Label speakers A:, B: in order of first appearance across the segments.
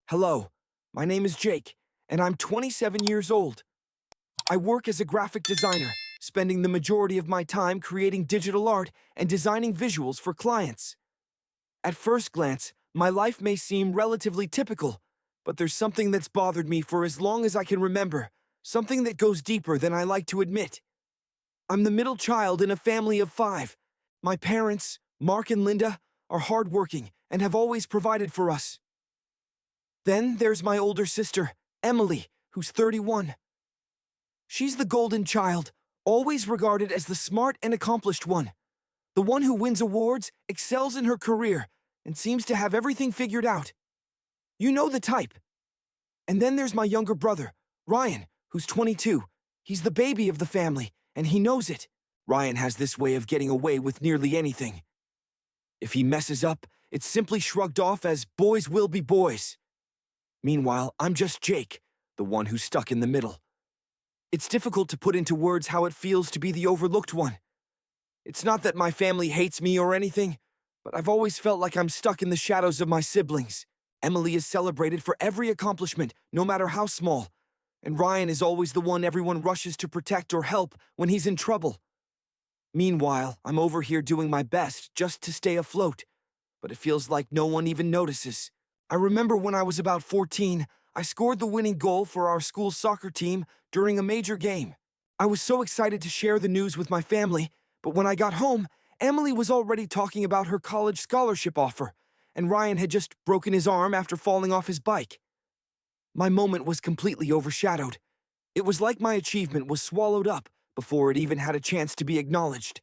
A: Hello, my name is Jake, and I'm 27 years old. I work as a graphic designer, spending the majority of my time creating digital art and designing visuals for clients. At first glance, my life may seem relatively typical, but there's something that's bothered me for as long as I can remember, something that goes deeper than I like to admit. I'm the middle child in a family of 5. My parents, Mark and Linda, are hardworking and have always provided for us. Then there's my older sister, Emily, who's 31. She's the golden child, always regarded as the smart and accomplished one. The one who wins awards, excels in her career, and seems to have everything figured out. You know the type. And then there's my younger brother, Ryan, who's 22. He's the baby of the family, and he knows it. Ryan has this way of getting away with nearly anything. If he messes up, it's simply shrugged off as boys will be boys. Meanwhile, I'm just Jake, the one who's stuck in the middle. It's difficult to put into words how it feels to be the overlooked one. It's not that my family hates me or anything, but I've always felt like I'm stuck in the shadows of my siblings. Emily is celebrated for every accomplishment, no matter how small, and Ryan is always the one everyone rushes to protect or help when he's in trouble. Meanwhile, I'm over here doing my best just to stay afloat, but it feels like no one even notices. I remember when I was about 14, I scored the winning goal for our school soccer team during a major game. I was so excited to share the news with my family, but when I got home, Emily was already talking about her college scholarship offer, and Ryan had just broken his arm after falling off his bike. My moment was completely overshadowed. It was like my achievement was swallowed up before it even had a chance to be acknowledged.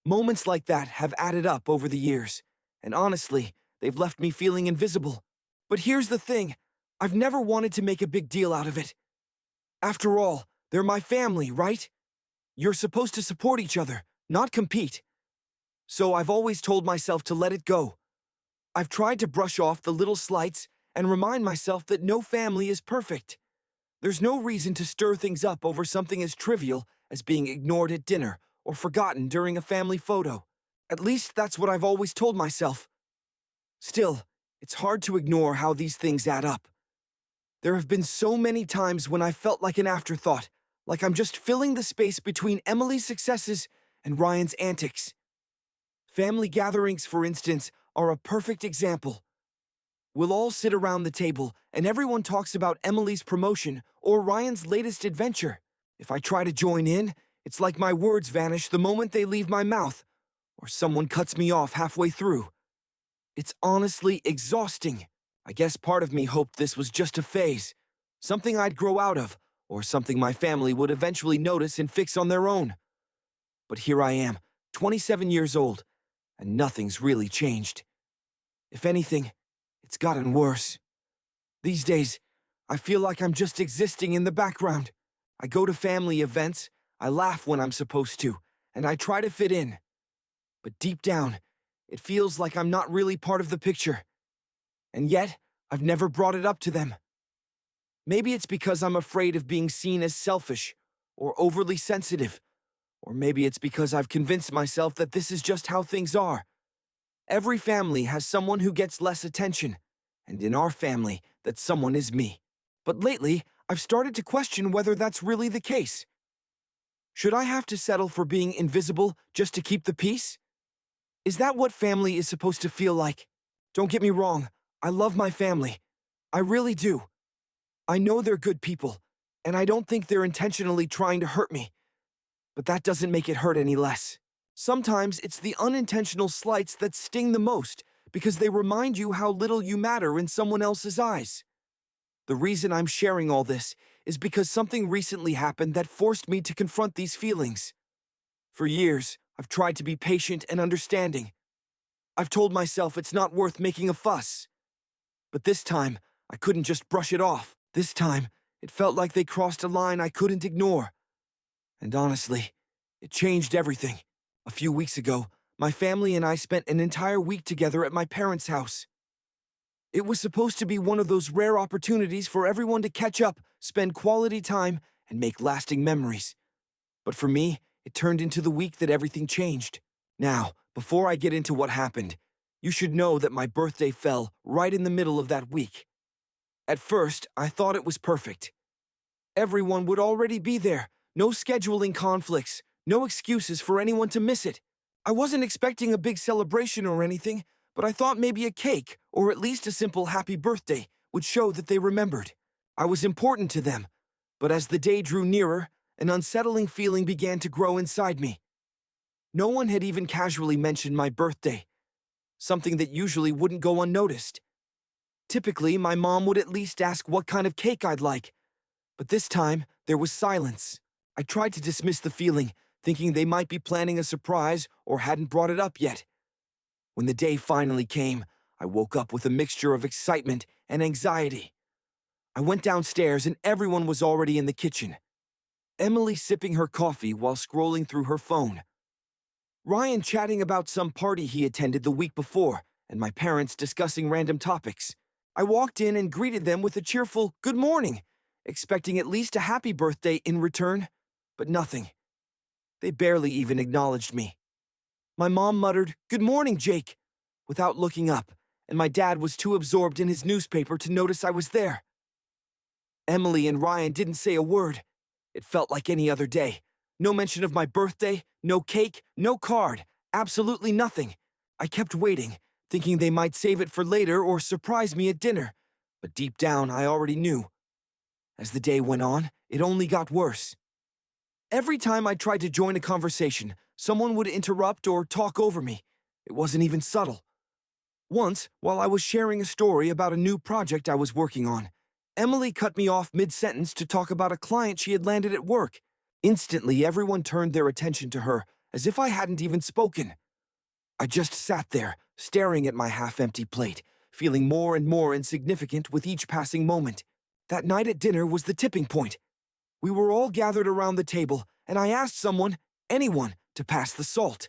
A: Moments like that have added up over the years, and honestly, they've left me feeling invisible. But here's the thing, I've never wanted to make a big deal out of it. After all, they're my family, right? You're supposed to support each other, not compete. So I've always told myself to let it go. I've tried to brush off the little slights and remind myself that no family is perfect. There's no reason to stir things up over something as trivial as being ignored at dinner or forgotten during a family photo. At least that's what I've always told myself. Still, it's hard to ignore how these things add up. There have been so many times when I felt like an afterthought, like I'm just filling the space between Emily's successes and Ryan's antics. Family gatherings, for instance, are a perfect example. We'll all sit around the table, and everyone talks about Emily's promotion or Ryan's latest adventure. If I try to join in, it's like my words vanish the moment they leave my mouth, or someone cuts me off halfway through. It's honestly exhausting. I guess part of me hoped this was just a phase, something I'd grow out of, or something my family would eventually notice and fix on their own. But here I am, 27 years old, and nothing's really changed. If anything, it's gotten worse. These days, I feel like I'm just existing in the background. I go to family events, I laugh when I'm supposed to, and I try to fit in. But deep down, it feels like I'm not really part of the picture. And yet, I've never brought it up to them. Maybe it's because I'm afraid of being seen as selfish or overly sensitive, or maybe it's because I've convinced myself that this is just how things are. Every family has someone who gets less attention, and in our family, that someone is me. But lately, I've started to question whether that's really the case. Should I have to settle for being invisible just to keep the peace? Is that what family is supposed to feel like? Don't get me wrong, I love my family. I really do. I know they're good people, and I don't think they're intentionally trying to hurt me. But that doesn't make it hurt any less. Sometimes it's the unintentional slights that sting the most because they remind you how little you matter in someone else's eyes. The reason I'm sharing all this is because something recently happened that forced me to confront these feelings. For years, I've tried to be patient and understanding. I've told myself it's not worth making a fuss. But this time, I couldn't just brush it off. This time, it felt like they crossed a line I couldn't ignore. And honestly, it changed everything. A few weeks ago, my family and I spent an entire week together at my parents' house. It was supposed to be one of those rare opportunities for everyone to catch up, spend quality time, and make lasting memories. But for me, it turned into the week that everything changed. Now, before I get into what happened, you should know that my birthday fell right in the middle of that week. At first, I thought it was perfect. Everyone would already be there, no scheduling conflicts, no excuses for anyone to miss it. I wasn't expecting a big celebration or anything, but I thought maybe a cake, or at least a simple happy birthday, would show that they remembered. I was important to them, but as the day drew nearer, an unsettling feeling began to grow inside me. No one had even casually mentioned my birthday, something that usually wouldn't go unnoticed. Typically, my mom would at least ask what kind of cake I'd like, but this time, there was silence. I tried to dismiss the feeling, thinking they might be planning a surprise or hadn't brought it up yet. When the day finally came, I woke up with a mixture of excitement and anxiety. I went downstairs and everyone was already in the kitchen. Emily sipping her coffee while scrolling through her phone. Ryan chatting about some party he attended the week before, and my parents discussing random topics. I walked in and greeted them with a cheerful "Good morning," expecting at least a happy birthday in return, but nothing. They barely even acknowledged me. My mom muttered, "Good morning, Jake," without looking up, and my dad was too absorbed in his newspaper to notice I was there. Emily and Ryan didn't say a word. It felt like any other day. No mention of my birthday, no cake, no card, absolutely nothing. I kept waiting, thinking they might save it for later or surprise me at dinner, but deep down I already knew. As the day went on, it only got worse. Every time I tried to join a conversation, someone would interrupt or talk over me. It wasn't even subtle. Once, while I was sharing a story about a new project I was working on, Emily cut me off mid-sentence to talk about a client she had landed at work. Instantly, everyone turned their attention to her, as if I hadn't even spoken. I just sat there, staring at my half-empty plate, feeling more and more insignificant with each passing moment. That night at dinner was the tipping point. We were all gathered around the table, and I asked someone, anyone, to pass the salt.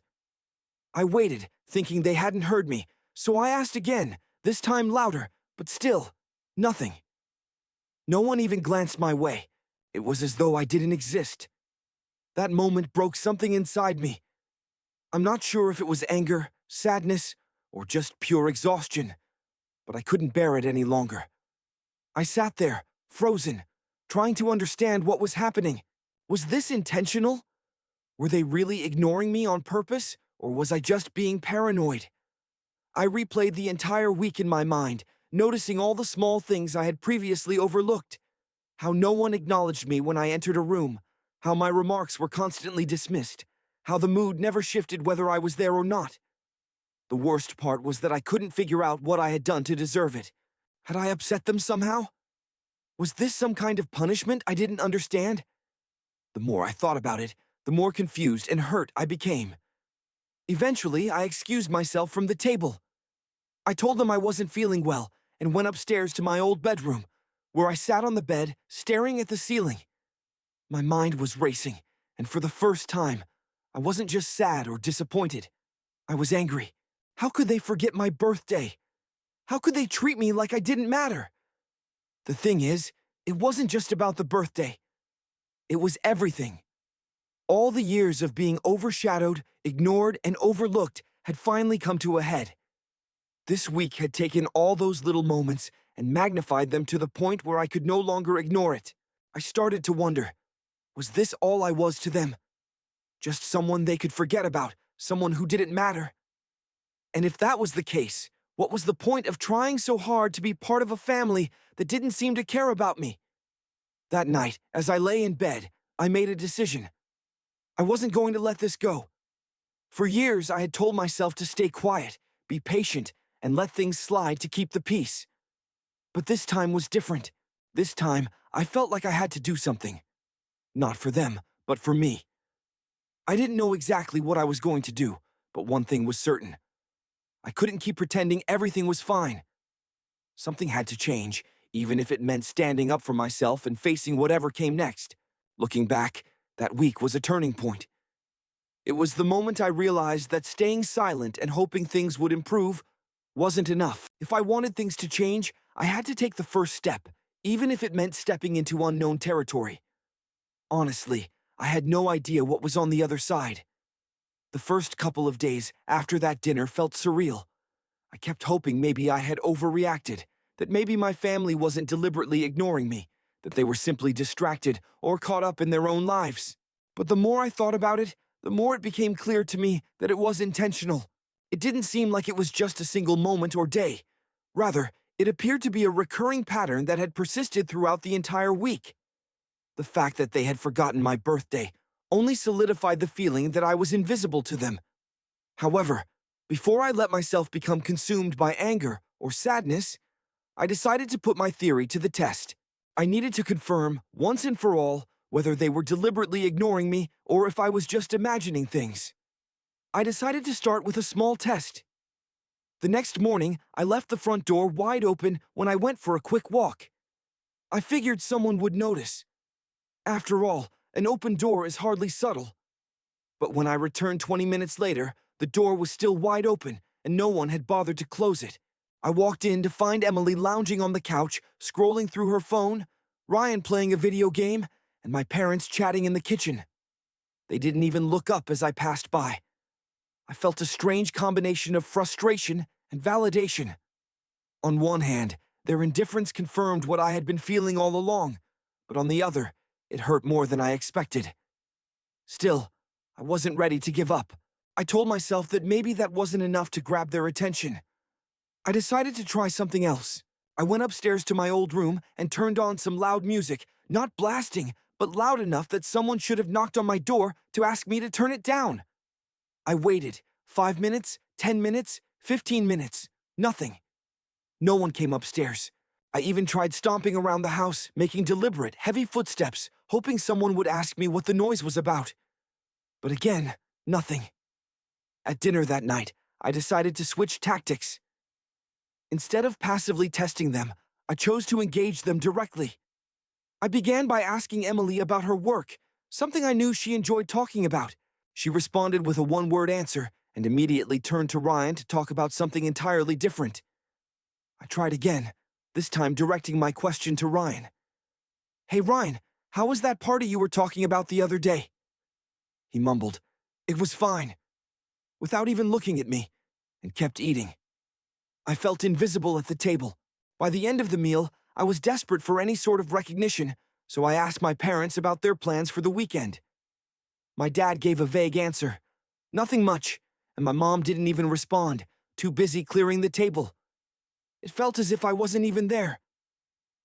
A: I waited, thinking they hadn't heard me, so I asked again, this time louder, but still, nothing. No one even glanced my way. It was as though I didn't exist. That moment broke something inside me. I'm not sure if it was anger, sadness, or just pure exhaustion, but I couldn't bear it any longer. I sat there, frozen, trying to understand what was happening. Was this intentional? Were they really ignoring me on purpose, or was I just being paranoid? I replayed the entire week in my mind, noticing all the small things I had previously overlooked. How no one acknowledged me when I entered a room, how my remarks were constantly dismissed, how the mood never shifted whether I was there or not. The worst part was that I couldn't figure out what I had done to deserve it. Had I upset them somehow? Was this some kind of punishment I didn't understand? The more I thought about it, the more confused and hurt I became. Eventually, I excused myself from the table. I told them I wasn't feeling well and went upstairs to my old bedroom, where I sat on the bed, staring at the ceiling. My mind was racing, and for the first time, I wasn't just sad or disappointed. I was angry. How could they forget my birthday? How could they treat me like I didn't matter? The thing is, it wasn't just about the birthday. It was everything. All the years of being overshadowed, ignored, and overlooked had finally come to a head. This week had taken all those little moments and magnified them to the point where I could no longer ignore it. I started to wonder, was this all I was to them? Just someone they could forget about, someone who didn't matter? And if that was the case, what was the point of trying so hard to be part of a family that didn't seem to care about me? That night, as I lay in bed, I made a decision. I wasn't going to let this go. For years, I had told myself to stay quiet, be patient, and let things slide to keep the peace. But this time was different. This time, I felt like I had to do something. Not for them, but for me. I didn't know exactly what I was going to do, but one thing was certain. I couldn't keep pretending everything was fine. Something had to change, even if it meant standing up for myself and facing whatever came next. Looking back, that week was a turning point. It was the moment I realized that staying silent and hoping things would improve wasn't enough. If I wanted things to change, I had to take the first step, even if it meant stepping into unknown territory. Honestly, I had no idea what was on the other side. The first couple of days after that dinner felt surreal. I kept hoping maybe I had overreacted, that maybe my family wasn't deliberately ignoring me, that they were simply distracted or caught up in their own lives. But the more I thought about it, the more it became clear to me that it was intentional. It didn't seem like it was just a single moment or day. Rather, it appeared to be a recurring pattern that had persisted throughout the entire week. The fact that they had forgotten my birthday only solidified the feeling that I was invisible to them. However, before I let myself become consumed by anger or sadness, I decided to put my theory to the test. I needed to confirm, once and for all, whether they were deliberately ignoring me or if I was just imagining things. I decided to start with a small test. The next morning, I left the front door wide open when I went for a quick walk. I figured someone would notice. After all, an open door is hardly subtle. But when I returned 20 minutes later, the door was still wide open and no one had bothered to close it. I walked in to find Emily lounging on the couch, scrolling through her phone, Ryan playing a video game, and my parents chatting in the kitchen. They didn't even look up as I passed by. I felt a strange combination of frustration and validation. On one hand, their indifference confirmed what I had been feeling all along, but on the other, it hurt more than I expected. Still, I wasn't ready to give up. I told myself that maybe that wasn't enough to grab their attention. I decided to try something else. I went upstairs to my old room and turned on some loud music, not blasting, but loud enough that someone should have knocked on my door to ask me to turn it down. I waited. 5 minutes, 10 minutes, 15 minutes. Nothing. No one came upstairs. I even tried stomping around the house, making deliberate, heavy footsteps, hoping someone would ask me what the noise was about. But again, nothing. At dinner that night, I decided to switch tactics. Instead of passively testing them, I chose to engage them directly. I began by asking Emily about her work, something I knew she enjoyed talking about. She responded with a one-word answer and immediately turned to Ryan to talk about something entirely different. I tried again, this time directing my question to Ryan. "Hey Ryan, how was that party you were talking about the other day?" He mumbled, "It was fine," without even looking at me, and kept eating. I felt invisible at the table. By the end of the meal, I was desperate for any sort of recognition, so I asked my parents about their plans for the weekend. My dad gave a vague answer. Nothing much, and my mom didn't even respond, too busy clearing the table. It felt as if I wasn't even there.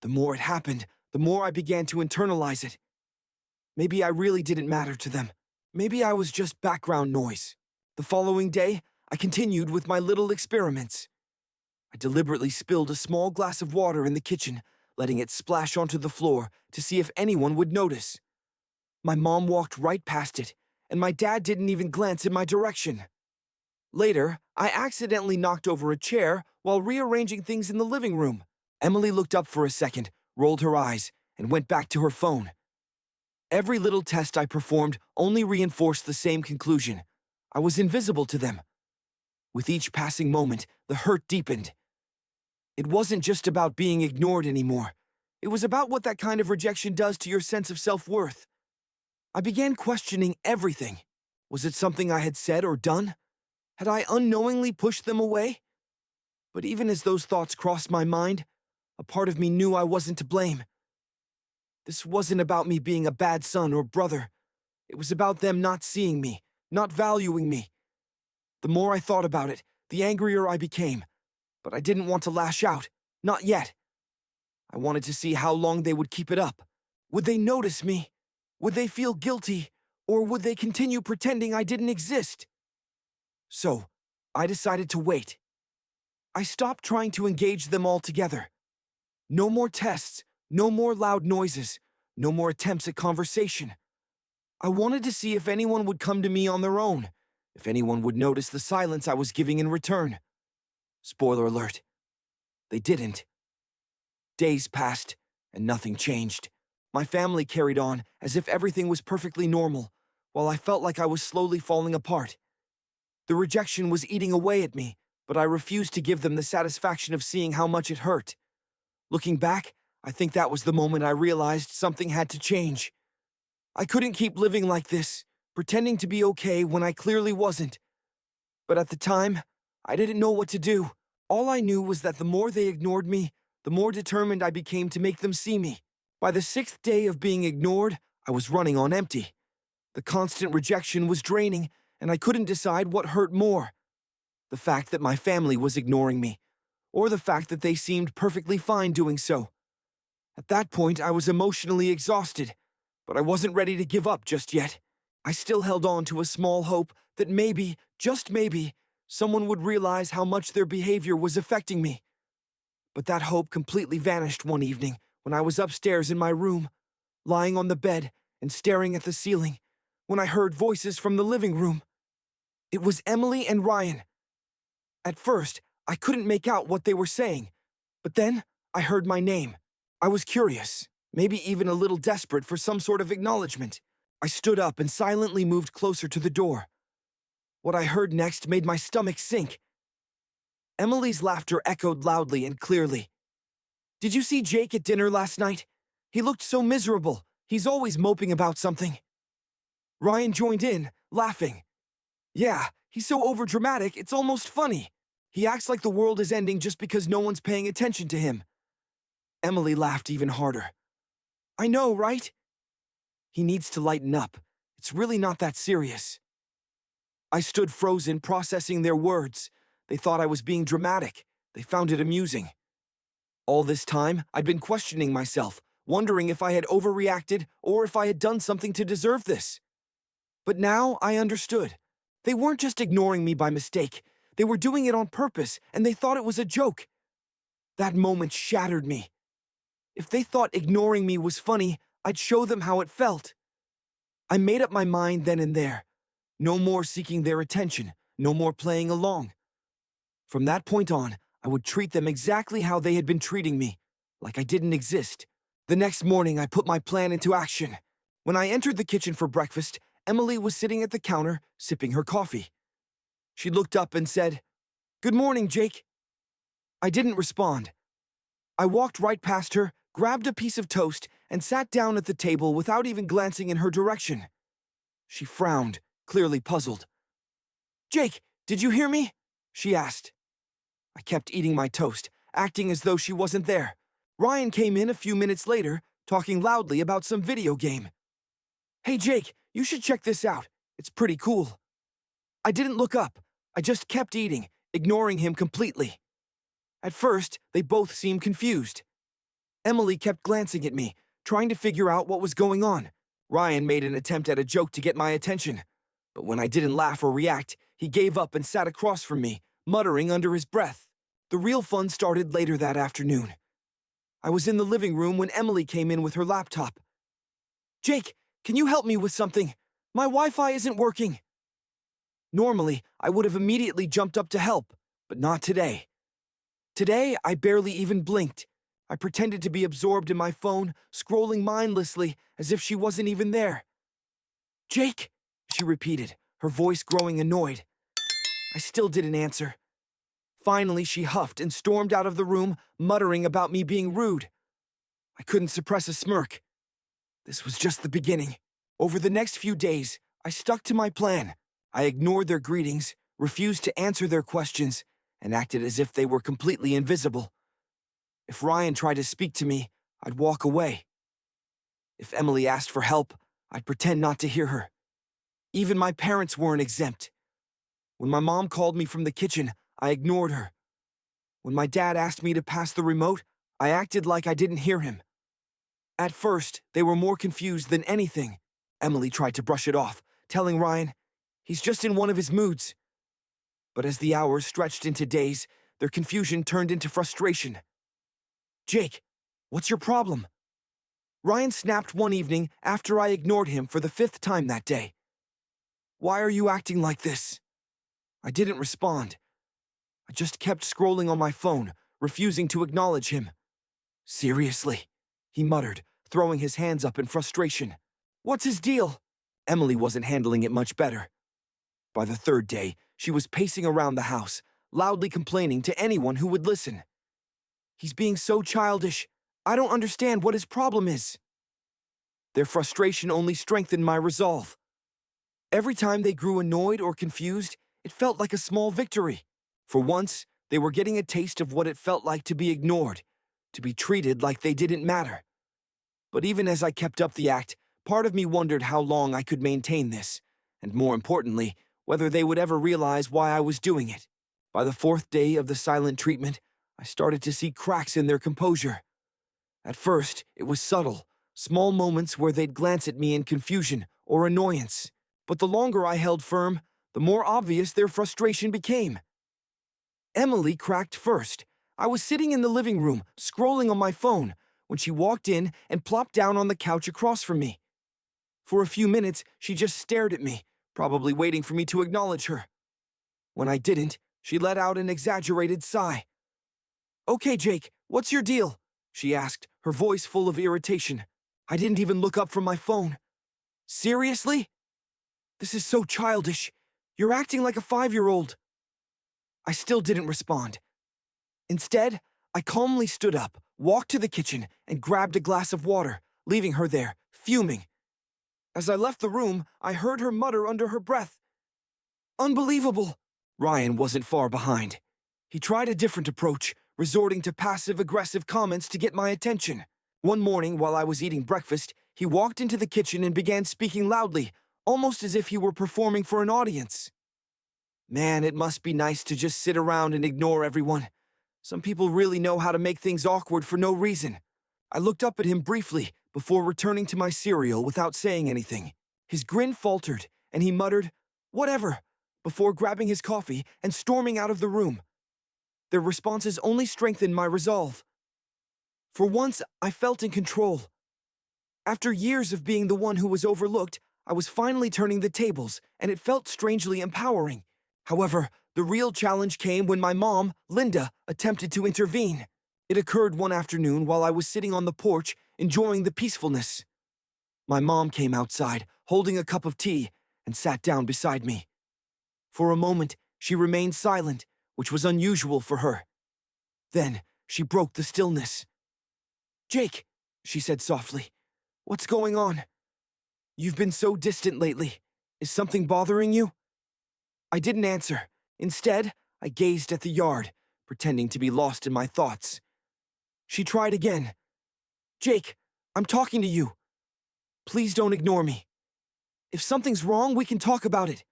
A: The more it happened, the more I began to internalize it. Maybe I really didn't matter to them. Maybe I was just background noise. The following day, I continued with my little experiments. I deliberately spilled a small glass of water in the kitchen, letting it splash onto the floor to see if anyone would notice. My mom walked right past it, and my dad didn't even glance in my direction. Later, I accidentally knocked over a chair while rearranging things in the living room. Emily looked up for a second, rolled her eyes, and went back to her phone. Every little test I performed only reinforced the same conclusion. I was invisible to them. With each passing moment, the hurt deepened. It wasn't just about being ignored anymore. It was about what that kind of rejection does to your sense of self-worth. I began questioning everything. Was it something I had said or done? Had I unknowingly pushed them away? But even as those thoughts crossed my mind, a part of me knew I wasn't to blame. This wasn't about me being a bad son or brother. It was about them not seeing me, not valuing me. The more I thought about it, the angrier I became. But I didn't want to lash out. Not yet. I wanted to see how long they would keep it up. Would they notice me? Would they feel guilty? Or would they continue pretending I didn't exist? So, I decided to wait. I stopped trying to engage them altogether. No more tests, no more loud noises, no more attempts at conversation. I wanted to see if anyone would come to me on their own, if anyone would notice the silence I was giving in return. Spoiler alert. They didn't. Days passed, and nothing changed. My family carried on as if everything was perfectly normal, while I felt like I was slowly falling apart. The rejection was eating away at me, but I refused to give them the satisfaction of seeing how much it hurt. Looking back, I think that was the moment I realized something had to change. I couldn't keep living like this, pretending to be okay when I clearly wasn't. But at the time, I didn't know what to do. All I knew was that the more they ignored me, the more determined I became to make them see me. By the 6th day of being ignored, I was running on empty. The constant rejection was draining, and I couldn't decide what hurt more. The fact that my family was ignoring me, or the fact that they seemed perfectly fine doing so. At that point, I was emotionally exhausted, but I wasn't ready to give up just yet. I still held on to a small hope that maybe, just maybe, someone would realize how much their behavior was affecting me. But that hope completely vanished one evening when I was upstairs in my room, lying on the bed and staring at the ceiling, when I heard voices from the living room. It was Emily and Ryan. At first, I couldn't make out what they were saying, but then I heard my name. I was curious, maybe even a little desperate for some sort of acknowledgement. I stood up and silently moved closer to the door. What I heard next made my stomach sink. Emily's laughter echoed loudly and clearly. "Did you see Jake at dinner last night? He looked so miserable. He's always moping about something." Ryan joined in, laughing. "Yeah, he's so overdramatic, it's almost funny. He acts like the world is ending just because no one's paying attention to him." Emily laughed even harder. "I know, right? He needs to lighten up. It's really not that serious." I stood frozen, processing their words. They thought I was being dramatic. They found it amusing. All this time, I'd been questioning myself, wondering if I had overreacted or if I had done something to deserve this. But now I understood. They weren't just ignoring me by mistake. They were doing it on purpose, and they thought it was a joke. That moment shattered me. If they thought ignoring me was funny, I'd show them how it felt. I made up my mind then and there. No more seeking their attention, no more playing along. From that point on, I would treat them exactly how they had been treating me, like I didn't exist. The next morning, I put my plan into action. When I entered the kitchen for breakfast, Emily was sitting at the counter, sipping her coffee. She looked up and said, "Good morning, Jake." I didn't respond. I walked right past her, grabbed a piece of toast, and sat down at the table without even glancing in her direction. She frowned, clearly puzzled. "Jake, did you hear me?" she asked. I kept eating my toast, acting as though she wasn't there. Ryan came in a few minutes later, talking loudly about some video game. "Hey Jake, you should check this out. It's pretty cool." I didn't look up. I just kept eating, ignoring him completely. At first, they both seemed confused. Emily kept glancing at me, trying to figure out what was going on. Ryan made an attempt at a joke to get my attention, but when I didn't laugh or react, he gave up and sat across from me, muttering under his breath. The real fun started later that afternoon. I was in the living room when Emily came in with her laptop. "Jake, can you help me with something? My Wi-Fi isn't working." Normally, I would have immediately jumped up to help, but not today. Today, I barely even blinked. I pretended to be absorbed in my phone, scrolling mindlessly as if she wasn't even there. "Jake," she repeated, her voice growing annoyed. I still didn't answer. Finally, she huffed and stormed out of the room, muttering about me being rude. I couldn't suppress a smirk. This was just the beginning. Over the next few days, I stuck to my plan. I ignored their greetings, refused to answer their questions, and acted as if they were completely invisible. If Ryan tried to speak to me, I'd walk away. If Emily asked for help, I'd pretend not to hear her. Even my parents weren't exempt. When my mom called me from the kitchen, I ignored her. When my dad asked me to pass the remote, I acted like I didn't hear him. At first, they were more confused than anything. Emily tried to brush it off, telling Ryan, "He's just in one of his moods." But as the hours stretched into days, their confusion turned into frustration. "Jake, what's your problem?" Ryan snapped one evening after I ignored him for the 5th time that day. "Why are you acting like this?" I didn't respond. I just kept scrolling on my phone, refusing to acknowledge him. "Seriously," he muttered, throwing his hands up in frustration. "What's his deal?" Emily wasn't handling it much better. By the 3rd day, she was pacing around the house, loudly complaining to anyone who would listen. "He's being so childish. I don't understand what his problem is." Their frustration only strengthened my resolve. Every time they grew annoyed or confused, it felt like a small victory. For once, they were getting a taste of what it felt like to be ignored. to be treated like they didn't matter. But even as I kept up the act, part of me wondered how long I could maintain this, and more importantly, whether they would ever realize why I was doing it. By the fourth day of the silent treatment, I started to see cracks in their composure. At first, it was subtle, small moments where they'd glance at me in confusion or annoyance. But the longer I held firm, the more obvious their frustration became. Emily cracked first. I was sitting in the living room, scrolling on my phone, when she walked in and plopped down on the couch across from me. For a few minutes, she just stared at me, probably waiting for me to acknowledge her. When I didn't, she let out an exaggerated sigh. "Okay, Jake, what's your deal?" she asked, her voice full of irritation. I didn't even look up from my phone. "Seriously? This is so childish. You're acting like a 5-year-old. I still didn't respond. Instead, I calmly stood up, walked to the kitchen, and grabbed a glass of water, leaving her there, fuming. As I left the room, I heard her mutter under her breath, "Unbelievable." Ryan wasn't far behind. He tried a different approach, resorting to passive-aggressive comments to get my attention. One morning, while I was eating breakfast, he walked into the kitchen and began speaking loudly, almost as if he were performing for an audience. Man, it must be nice to just sit around and ignore everyone. Some people really know how to make things awkward for no reason. I looked up at him briefly before returning to my cereal without saying anything. His grin faltered, and he muttered, "Whatever," before grabbing his coffee and storming out of the room. Their responses only strengthened my resolve. For once, I felt in control. After years of being the one who was overlooked, I was finally turning the tables, and it felt strangely empowering. However, the real challenge came when my mom, Linda, attempted to intervene. It occurred one afternoon while I was sitting on the porch, enjoying the peacefulness. My mom came outside, holding a cup of tea, and sat down beside me. For a moment, she remained silent, which was unusual for her. Then, she broke the stillness. "Jake," she said softly, "what's going on? You've been so distant lately. Is something bothering you?" I didn't answer. Instead, I gazed at the yard, pretending to be lost in my thoughts. She tried again. "Jake, I'm talking to you. Please don't ignore me. If something's wrong, we can talk about it."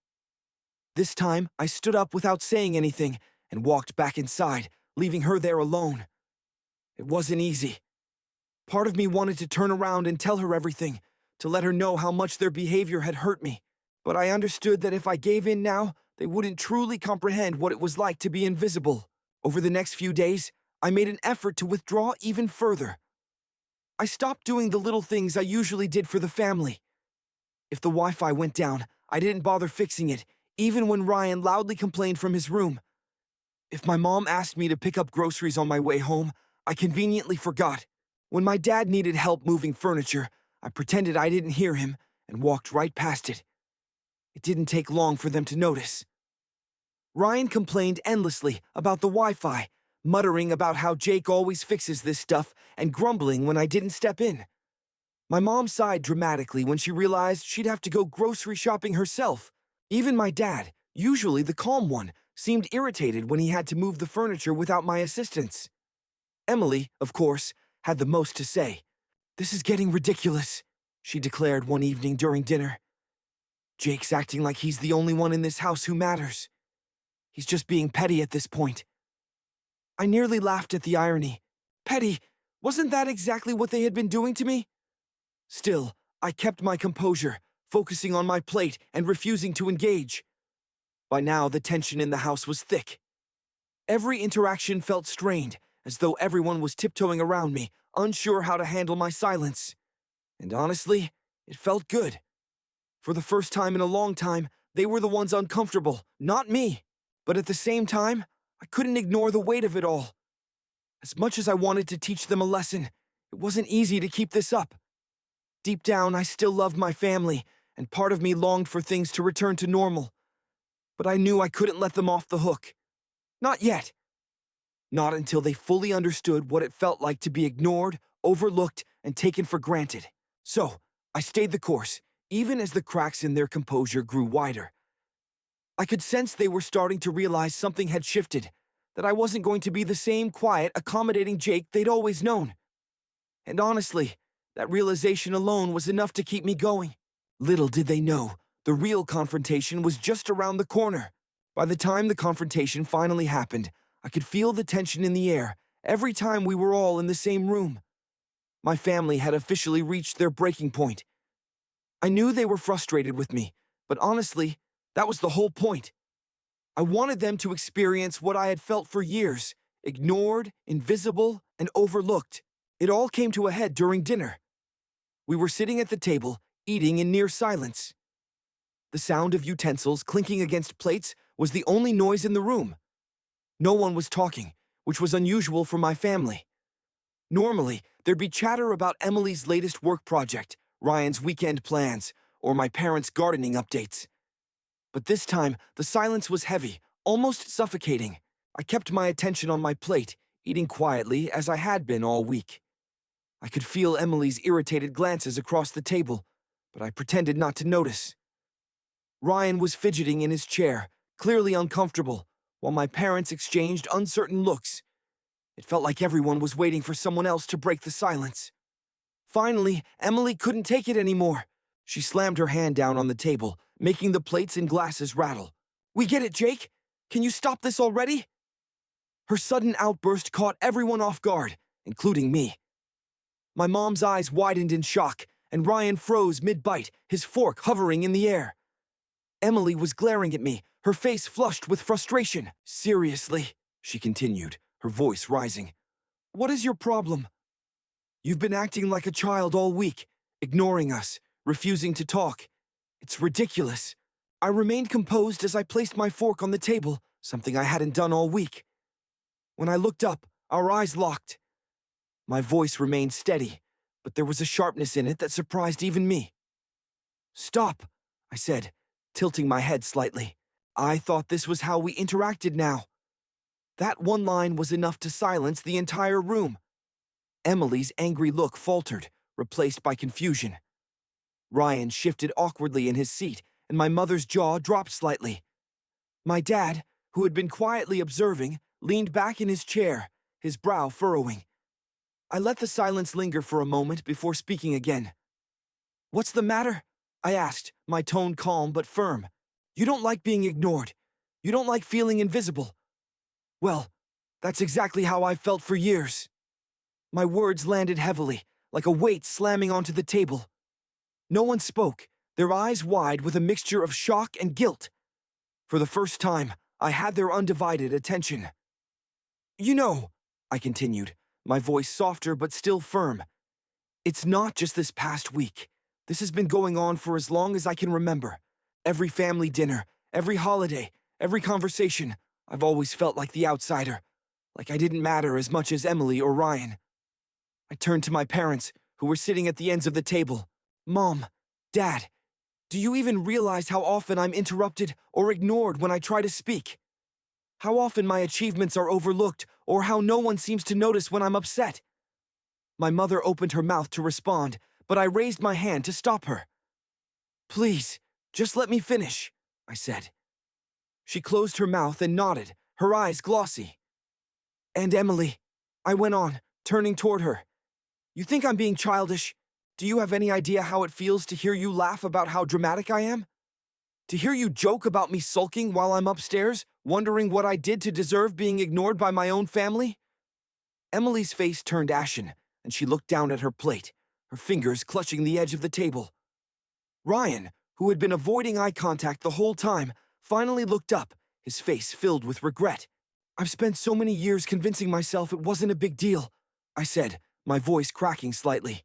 A: This time, I stood up without saying anything and walked back inside, leaving her there alone. It wasn't easy. Part of me wanted to turn around and tell her everything, to let her know how much their behavior had hurt me. But I understood that if I gave in now, they wouldn't truly comprehend what it was like to be invisible. Over the next few days, I made an effort to withdraw even further. I stopped doing the little things I usually did for the family. If the Wi-Fi went down, I didn't bother fixing it, even when Ryan loudly complained from his room. If my mom asked me to pick up groceries on my way home, I conveniently forgot. When my dad needed help moving furniture, I pretended I didn't hear him and walked right past it. It didn't take long for them to notice. Ryan complained endlessly about the Wi-Fi, muttering about how Jake always fixes this stuff and grumbling when I didn't step in. My mom sighed dramatically when she realized she'd have to go grocery shopping herself. Even my dad, usually the calm one, seemed irritated when he had to move the furniture without my assistance. Emily, of course, had the most to say. "This is getting ridiculous," she declared one evening during dinner. "Jake's acting like he's the only one in this house who matters. He's just being petty at this point." I nearly laughed at the irony. Petty, wasn't that exactly what they had been doing to me? Still, I kept my composure, focusing on my plate and refusing to engage. By now, the tension in the house was thick. Every interaction felt strained, as though everyone was tiptoeing around me, unsure how to handle my silence. And honestly, it felt good. For the first time in a long time, they were the ones uncomfortable, not me. But at the same time, I couldn't ignore the weight of it all. As much as I wanted to teach them a lesson, it wasn't easy to keep this up. Deep down, I still loved my family, and part of me longed for things to return to normal. But I knew I couldn't let them off the hook. Not yet. Not until they fully understood what it felt like to be ignored, overlooked, and taken for granted. So, I stayed the course, even as the cracks in their composure grew wider. I could sense they were starting to realize something had shifted, that I wasn't going to be the same quiet, accommodating Jake they'd always known. And honestly, that realization alone was enough to keep me going. Little did they know, the real confrontation was just around the corner. By the time the confrontation finally happened, I could feel the tension in the air every time we were all in the same room. My family had officially reached their breaking point. I knew they were frustrated with me, but honestly, that was the whole point. I wanted them to experience what I had felt for years, ignored, invisible, and overlooked. It all came to a head during dinner. We were sitting at the table, eating in near silence. The sound of utensils clinking against plates was the only noise in the room. No one was talking, which was unusual for my family. Normally, there'd be chatter about Emily's latest work project, Ryan's weekend plans, or my parents' gardening updates. But this time, the silence was heavy, almost suffocating. I kept my attention on my plate, eating quietly as I had been all week. I could feel Emily's irritated glances across the table, but I pretended not to notice. Ryan was fidgeting in his chair, clearly uncomfortable, while my parents exchanged uncertain looks. It felt like everyone was waiting for someone else to break the silence. Finally, Emily couldn't take it anymore. She slammed her hand down on the table, making the plates and glasses rattle. "We get it, Jake. Can you stop this already?" Her sudden outburst caught everyone off guard, including me. My mom's eyes widened in shock, and Ryan froze mid-bite, his fork hovering in the air. Emily was glaring at me, her face flushed with frustration. "Seriously," she continued, her voice rising. "What is your problem? You've been acting like a child all week, ignoring us, refusing to talk. It's ridiculous." I remained composed as I placed my fork on the table, something I hadn't done all week. When I looked up, our eyes locked. My voice remained steady, but there was a sharpness in it that surprised even me. "Stop," I said, tilting my head slightly. I thought this was how we interacted now. That one line was enough to silence the entire room. Emily's angry look faltered, replaced by confusion. Ryan shifted awkwardly in his seat, and my mother's jaw dropped slightly. My dad, who had been quietly observing, leaned back in his chair, his brow furrowing. I let the silence linger for a moment before speaking again. "What's the matter?" I asked, my tone calm but firm. "You don't like being ignored. You don't like feeling invisible. Well, that's exactly how I've felt for years." My words landed heavily, like a weight slamming onto the table. No one spoke, their eyes wide with a mixture of shock and guilt. For the first time, I had their undivided attention. "You know," I continued, my voice softer but still firm, "it's not just this past week. This has been going on for as long as I can remember. Every family dinner, every holiday, every conversation, I've always felt like the outsider, like I didn't matter as much as Emily or Ryan." I turned to my parents, who were sitting at the ends of the table. "Mom, Dad, do you even realize how often I'm interrupted or ignored when I try to speak? How often my achievements are overlooked, or how no one seems to notice when I'm upset?" My mother opened her mouth to respond, but I raised my hand to stop her. "Please, just let me finish," I said. She closed her mouth and nodded, her eyes glossy. "And Emily," I went on, turning toward her, "you think I'm being childish? Do you have any idea how it feels to hear you laugh about how dramatic I am? To hear you joke about me sulking while I'm upstairs, wondering what I did to deserve being ignored by my own family?" Emily's face turned ashen, and she looked down at her plate, her fingers clutching the edge of the table. Ryan, who had been avoiding eye contact the whole time, finally looked up, his face filled with regret. "I've spent so many years convincing myself it wasn't a big deal," I said, my voice cracking slightly.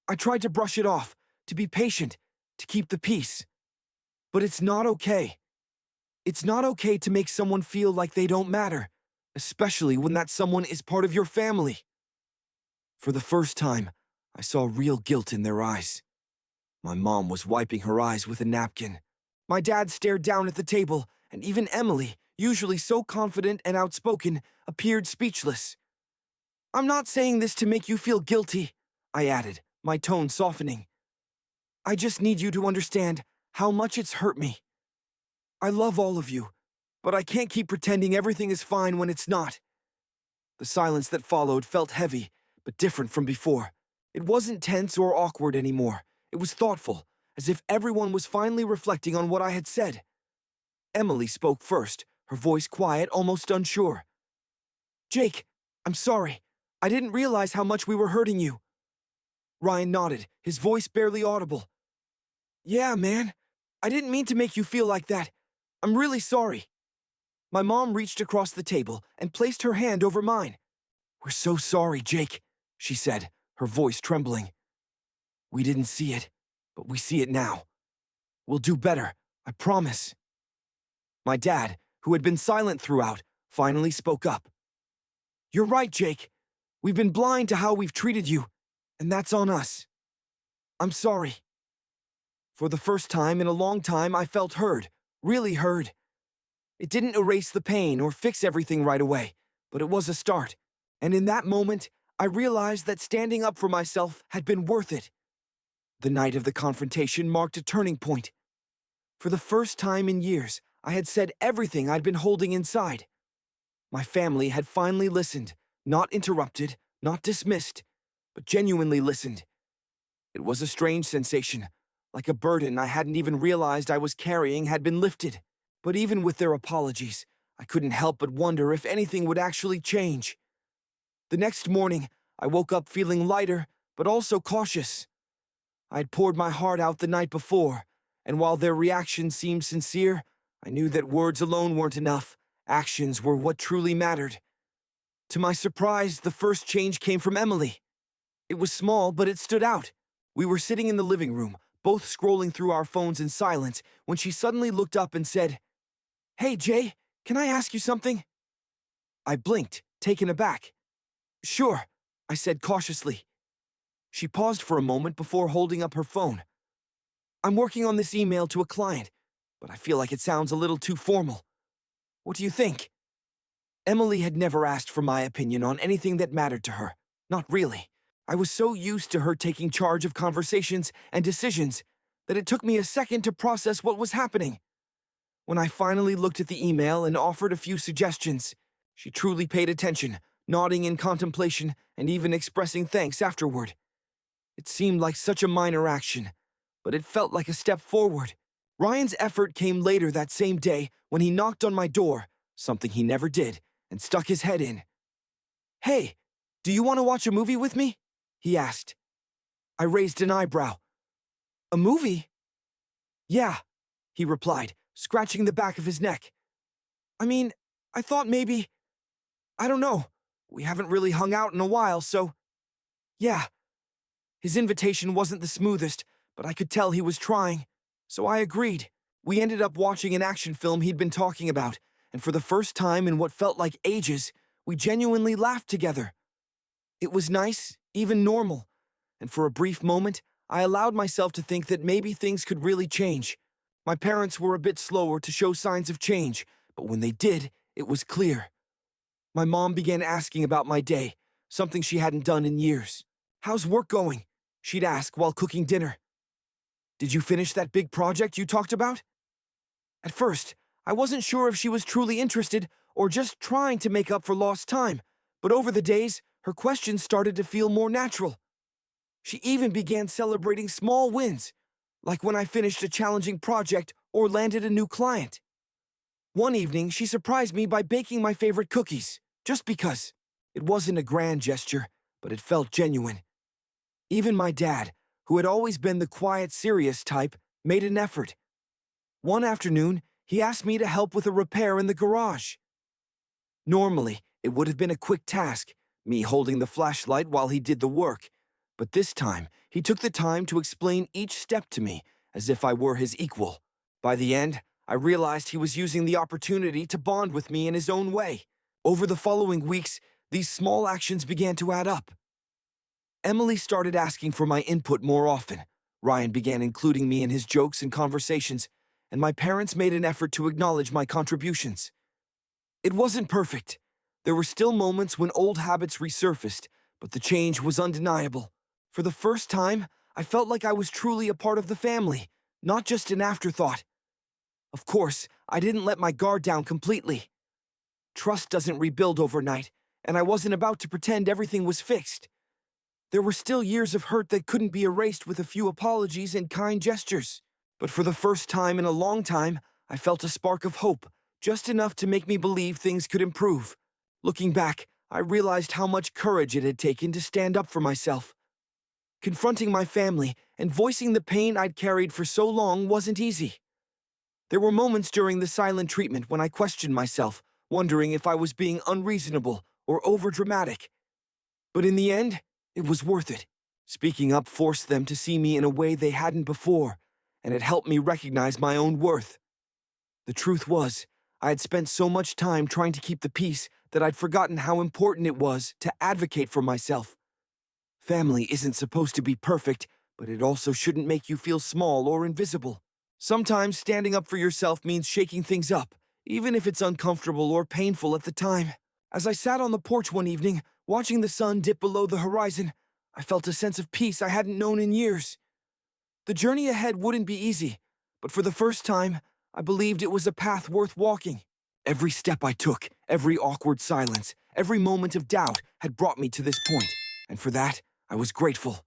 A: "I tried to brush it off, to be patient, to keep the peace. But it's not okay. It's not okay to make someone feel like they don't matter, especially when that someone is part of your family." For the first time, I saw real guilt in their eyes. My mom was wiping her eyes with a napkin. My dad stared down at the table, and even Emily, usually so confident and outspoken, appeared speechless. "I'm not saying this to make you feel guilty," I added, my tone softening. "I just need you to understand how much it's hurt me. I love all of you, but I can't keep pretending everything is fine when it's not. The silence that followed felt heavy, but different from before. It wasn't tense or awkward anymore. It was thoughtful, as if everyone was finally reflecting on what I had said. Emily spoke first, her voice quiet, almost unsure. "Jake, I'm sorry. I didn't realize how much we were hurting you." Ryan nodded, his voice barely audible. "Yeah, man. I didn't mean to make you feel like that. I'm really sorry." My mom reached across the table and placed her hand over mine. "We're so sorry, Jake," she said, her voice trembling. "We didn't see it, but we see it now. We'll do better, I promise." My dad, who had been silent throughout, finally spoke up. "You're right, Jake. We've been blind to how we've treated you, and that's on us. I'm sorry." For the first time in a long time, I felt heard, really heard. It didn't erase the pain or fix everything right away, but it was a start. And in that moment, I realized that standing up for myself had been worth it. The night of the confrontation marked a turning point. For the first time in years, I had said everything I'd been holding inside. My family had finally listened, not interrupted, not dismissed, but genuinely listened. It was a strange sensation, like a burden I hadn't even realized I was carrying had been lifted. But even with their apologies, I couldn't help but wonder if anything would actually change. The next morning, I woke up feeling lighter, but also cautious. I'd poured my heart out the night before, and while their reactions seemed sincere, I knew that words alone weren't enough. Actions were what truly mattered. To my surprise, the first change came from Emily. It was small, but it stood out. We were sitting in the living room, both scrolling through our phones in silence, when she suddenly looked up and said, "Hey, Jay, can I ask you something?" I blinked, taken aback. "Sure," I said cautiously. She paused for a moment before holding up her phone. "I'm working on this email to a client, but I feel like it sounds a little too formal. What do you think?" Emily had never asked for my opinion on anything that mattered to her. Not really. I was so used to her taking charge of conversations and decisions that it took me a second to process what was happening. When I finally looked at the email and offered a few suggestions, she truly paid attention, nodding in contemplation and even expressing thanks afterward. It seemed like such a minor action, but it felt like a step forward. Ryan's effort came later that same day when he knocked on my door, something he never did, and stuck his head in. "Hey, do you want to watch a movie with me?" he asked. I raised an eyebrow. "A movie?" "Yeah," he replied, scratching the back of his neck. "I mean, I thought maybe... I don't know. We haven't really hung out in a while, so... yeah." His invitation wasn't the smoothest, but I could tell he was trying, so I agreed. We ended up watching an action film he'd been talking about, and for the first time in what felt like ages, we genuinely laughed together. It was nice, even normal, and for a brief moment, I allowed myself to think that maybe things could really change. My parents were a bit slower to show signs of change, but when they did, it was clear. My mom began asking about my day, something she hadn't done in years. "How's work going?" she'd ask while cooking dinner. "Did you finish that big project you talked about?" At first, I wasn't sure if she was truly interested or just trying to make up for lost time, but over the days, her questions started to feel more natural. She even began celebrating small wins, like when I finished a challenging project or landed a new client. One evening, she surprised me by baking my favorite cookies, just because. It wasn't a grand gesture, but it felt genuine. Even my dad, who had always been the quiet, serious type, made an effort. One afternoon, he asked me to help with a repair in the garage. Normally, it would have been a quick task, me holding the flashlight while he did the work, but this time, he took the time to explain each step to me, as if I were his equal. By the end, I realized he was using the opportunity to bond with me in his own way. Over the following weeks, these small actions began to add up. Emily started asking for my input more often. Ryan began including me in his jokes and conversations, and my parents made an effort to acknowledge my contributions. It wasn't perfect. There were still moments when old habits resurfaced, but the change was undeniable. For the first time, I felt like I was truly a part of the family, not just an afterthought. Of course, I didn't let my guard down completely. Trust doesn't rebuild overnight, and I wasn't about to pretend everything was fixed. There were still years of hurt that couldn't be erased with a few apologies and kind gestures. But for the first time in a long time, I felt a spark of hope, just enough to make me believe things could improve. Looking back, I realized how much courage it had taken to stand up for myself. Confronting my family and voicing the pain I'd carried for so long wasn't easy. There were moments during the silent treatment when I questioned myself, wondering if I was being unreasonable or overdramatic. But in the end, it was worth it. Speaking up forced them to see me in a way they hadn't before, and it helped me recognize my own worth. The truth was, I had spent so much time trying to keep the peace that I'd forgotten how important it was to advocate for myself. Family isn't supposed to be perfect, but it also shouldn't make you feel small or invisible. Sometimes standing up for yourself means shaking things up, even if it's uncomfortable or painful at the time. As I sat on the porch one evening, watching the sun dip below the horizon, I felt a sense of peace I hadn't known in years. The journey ahead wouldn't be easy, but for the first time, I believed it was a path worth walking. Every step I took, every awkward silence, every moment of doubt had brought me to this point, and for that, I was grateful.